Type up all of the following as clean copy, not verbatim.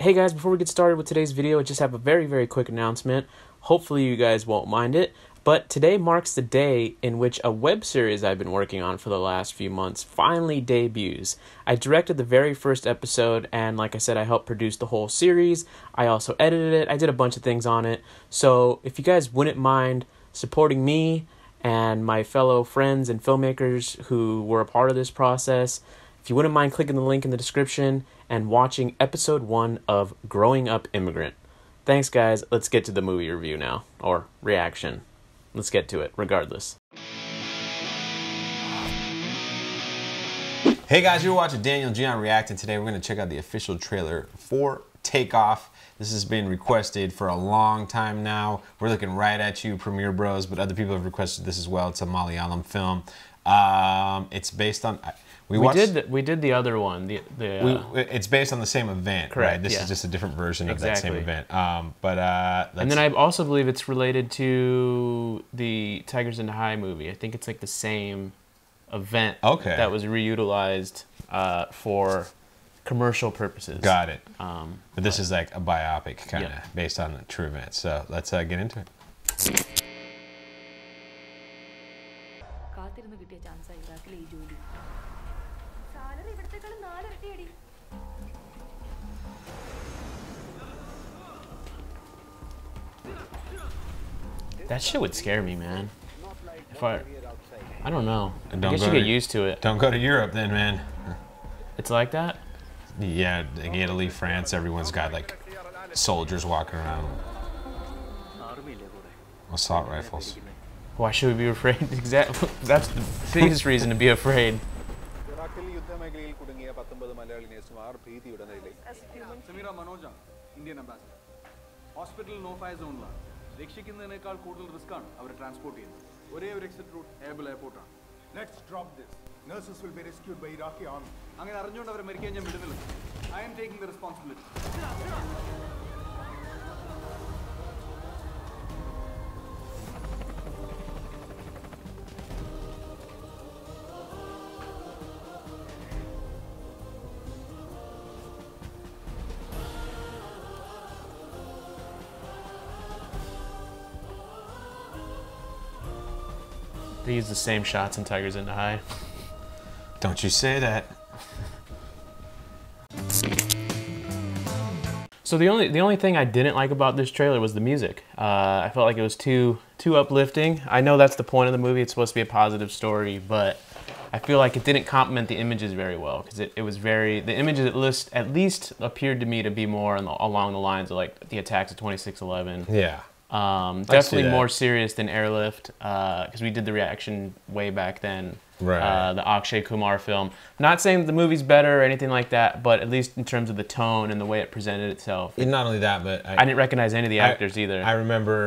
Hey guys, before we get started with today's video, I just have a very quick announcement. Hopefully you guys won't mind it, but today marks the day in which a web series I've been working on for the last few months finally debuts. I directed the very first episode, and like I said, I helped produce the whole series. I also edited it. I did a bunch of things on it. So if you guys wouldn't mind supporting me and my fellow friends and filmmakers who were a part of this process, if you wouldn't mind clicking the link in the description and watching episode 1 of Growing Up Immigrant. Thanks guys, let's get to the movie review now, or reaction. Let's get to it, regardless. Hey guys, you're watching Daniel Gian React, and today we're going to check out the official trailer for Takeoff. This has been requested for a long time now. We're looking right at you, Premiere Bros, but other people have requested this as well. It's a Malayalam film. It's based on... We did the other one. It's based on the same event, correct, right? This is just a different version of that same event. And then I also believe it's related to the Tigers in the High movie. I think it's like the same event that was reutilized for commercial purposes. Got it. But this is like a biopic kind of based on a true event. So let's get into it. That shit would scare me, man. If I don't know. I guess you get used to it. Don't go to Europe then, man. It's like that? Yeah, like Italy, France, everyone's got like soldiers walking around. Assault rifles. Why should we be afraid? Exactly. That's the biggest reason to be afraid. Hospital no-fly zone. രക്ഷിക്കുന്നതിനേക്കാൾ കൂടുതൽ റിസ്ക്കാണ് അവരെ transport ചെയ്യുന്നത്. ഒരേ ഒരു exit route able എയർപോർട്ടാണ്. Let's drop this. Nurses will be rescued by Iraqi army. അങ്ങനെ അറിഞ്ഞുകൊണ്ട് അവരെ മരിക്കാൻ ഞാൻ വിടുന്നില്ല. I am taking the responsibility. They use the same shots in Tigers in the High. Don't you say that. So the only thing I didn't like about this trailer was the music. I felt like it was too uplifting. I know that's the point of the movie. It's supposed to be a positive story, but I feel like it didn't complement the images very well, because it was very... The images at least appeared to me to be more along the lines of like the attacks of 26/11. Yeah. Definitely more serious than Airlift, because we did the reaction way back then. Right. The Akshay Kumar film. Not saying that the movie's better or anything like that, but at least in terms of the tone and the way it presented itself. Not only that, but I didn't recognize any of the actors either. I remember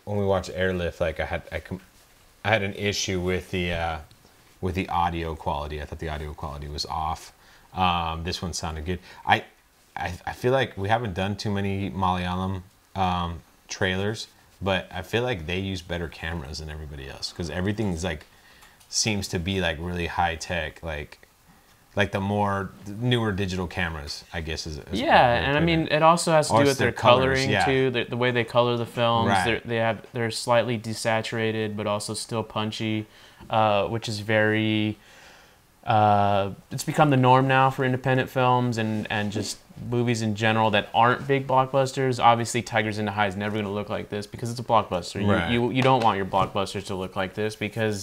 when we watched Airlift, like I had an issue with the audio quality. I thought the audio quality was off. This one sounded good. I feel like we haven't done too many Malayalam trailers, but I feel like they use better cameras than everybody else, because everything's like seems to be like really high tech, like the newer digital cameras, I guess is and I mean it also has to do with their coloring too, the way they color the films. Right. They're slightly desaturated but also still punchy, which is very it's become the norm now for independent films and just movies in general that aren't big blockbusters. Obviously, Tigers in the High is never going to look like this because it's a blockbuster. Right. You don't want your blockbusters to look like this, because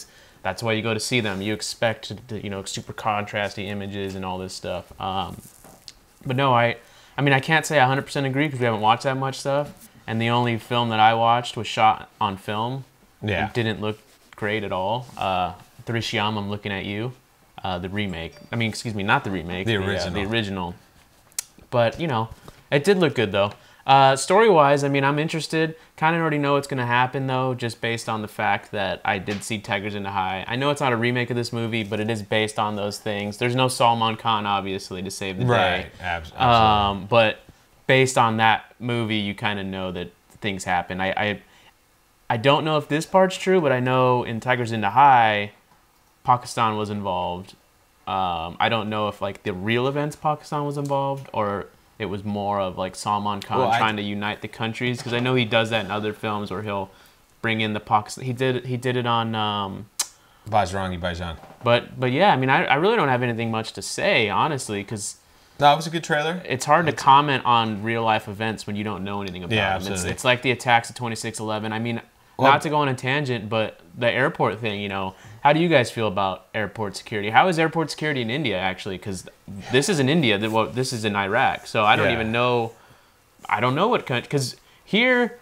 that's why you go to see them. You expect super contrasty images and all this stuff. But no, I mean I can't say I 100% agree, because we haven't watched that much stuff, and the only film that I watched was shot on film. Yeah, it didn't look great at all. Drishyam, I'm Looking at You. The remake. I mean, excuse me, not the remake. The original. The original. But, it did look good, though. Story-wise, I mean, I'm interested. Kind of already know what's going to happen, though, just based on the fact that I did see Tigers in the High. I know it's not a remake of this movie, but it is based on those things. There's no Salman Khan, obviously, to save the day. Right, absolutely. But based on that movie, you kind of know that things happen. I don't know if this part's true, but I know in Tigers in the High, Pakistan was involved. I don't know if like the real events Pakistan was involved, or it was more of like Salman Khan trying to unite the countries, because I know he does that in other films where he'll bring in the Pakistan. He did it on Bajrangi Bhaijaan. But yeah, I mean, I really don't have anything much to say, honestly, because no, it was a good trailer. It's hard to comment on real life events when you don't know anything about them. Absolutely. It's like the attacks of 26/11. I mean, not to go on a tangent, but the airport thing, you know, how do you guys feel about airport security? How is airport security in India, actually? Because this is in India, this is in Iraq. So I don't even know. I don't know what country. Because here,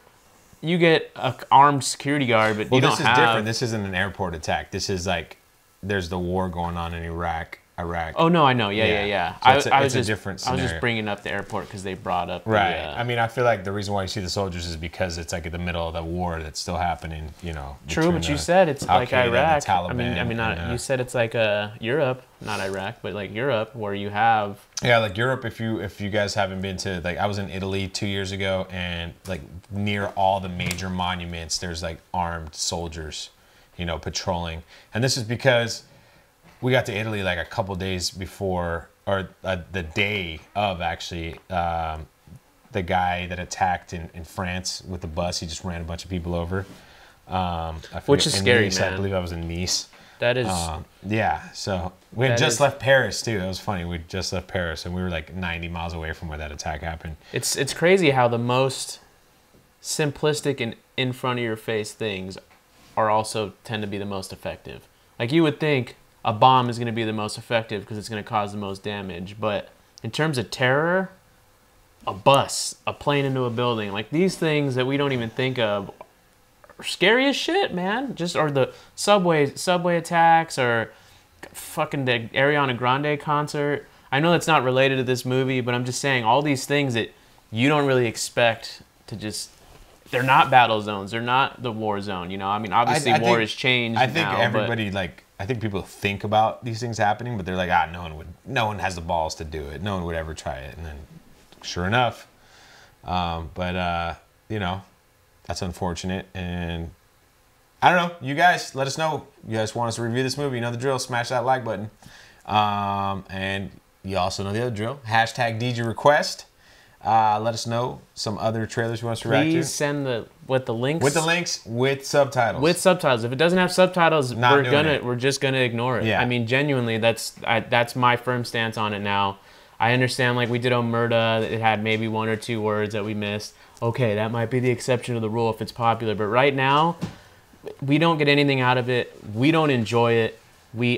you get an armed security guard, but you don't have... Well, this is different. This isn't an airport attack. This is like, there's the war going on in Iraq. Oh, no, I know. Yeah. So it's a different scenario. I was just bringing up the airport because they brought up right. I mean, I feel like the reason why you see the soldiers is because it's like in the middle of the war that's still happening, you know. True, but you said it's like Iraq. I mean, you said it's like Europe, not Iraq, but like Europe, where you have... Yeah, like Europe, if you guys haven't been to, like, I was in Italy 2 years ago, and like near all the major monuments, there's like armed soldiers, you know, patrolling. And this is because we got to Italy like a couple days before, or the day of, actually, the guy that attacked in France with the bus. He just ran a bunch of people over. Which is scary, Nice, man. I believe I was in Nice. That is... yeah, so we had just left Paris, too. It was funny. We just left Paris, and we were like 90 miles away from where that attack happened. It's crazy how the most simplistic and in front of your face things are also tend to be the most effective. Like, you would think a bomb is going to be the most effective because it's going to cause the most damage. But in terms of terror, a bus, a plane into a building, like these things that we don't even think of are scary as shit, man. Or the subway attacks, or fucking the Ariana Grande concert. I know that's not related to this movie, but I'm just saying all these things that you don't really expect to just... They're not battle zones. They're not the war zone, you know? I mean, obviously war has changed. I think everybody, like... I think people think about these things happening, but they're like, no one has the balls to do it. No one would ever try it. And then, sure enough, you know, that's unfortunate. And I don't know. You guys, let us know. You guys want us to review this movie? You know the drill. Smash that like button. And you also know the other drill. Hashtag DJ request. Let us know some other trailers you want us to react to. Please send the links. With the links, with subtitles. With subtitles. If it doesn't have subtitles, we're just gonna ignore it. Yeah. I mean, genuinely, that's my firm stance on it now. I understand, like we did on Murda, it had maybe 1 or 2 words that we missed. Okay, that might be the exception to the rule if it's popular. But right now, we don't get anything out of it. We don't enjoy it.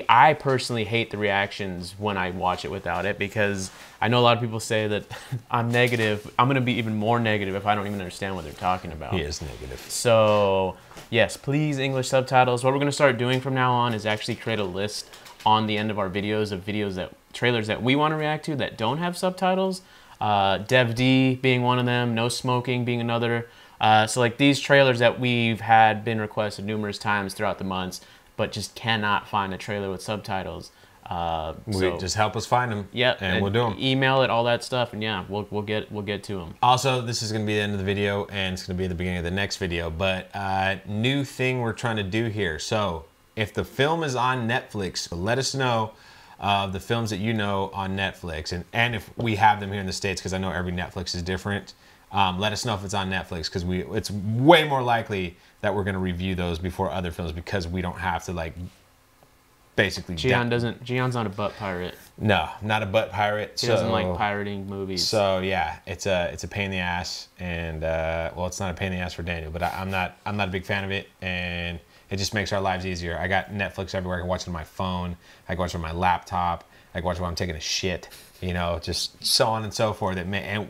I personally hate the reactions when I watch it without it, because I know a lot of people say that I'm negative. I'm going to be even more negative if I don't even understand what they're talking about. He is negative. So, yes, please, English subtitles. What we're going to start doing from now on is actually create a list on the end of our videos of trailers that we want to react to that don't have subtitles. Dev D being one of them, No Smoking being another. So like these trailers that we've been requested numerous times throughout the months, but just cannot find a trailer with subtitles. Just help us find them. Yep, and we'll do them. Email it, all that stuff, and yeah, we'll get to them. Also, this is going to be the end of the video, and it's going to be the beginning of the next video. But new thing we're trying to do here. So if the film is on Netflix, let us know the films that you know on Netflix, and if we have them here in the States, because I know every Netflix is different. Let us know if it's on Netflix, because it's way more likely that we're going to review those before other films, because we don't have to like basically... Gian's not a butt pirate. No, not a butt pirate. He doesn't like pirating movies. So yeah, it's a pain in the ass, and well, it's not a pain in the ass for Daniel, but I'm not a big fan of it, and it just makes our lives easier. I got Netflix everywhere. I can watch it on my phone. I can watch it on my laptop. I can watch it while I'm taking a shit. You know, just so on and so forth. And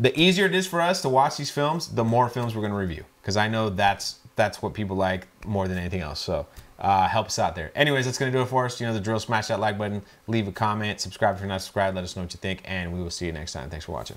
the easier it is for us to watch these films, the more films we're going to review, because I know that's what people like more than anything else. So help us out there. Anyways, that's going to do it for us. You know the drill. Smash that like button. Leave a comment. Subscribe if you're not subscribed. Let us know what you think, and we will see you next time. Thanks for watching.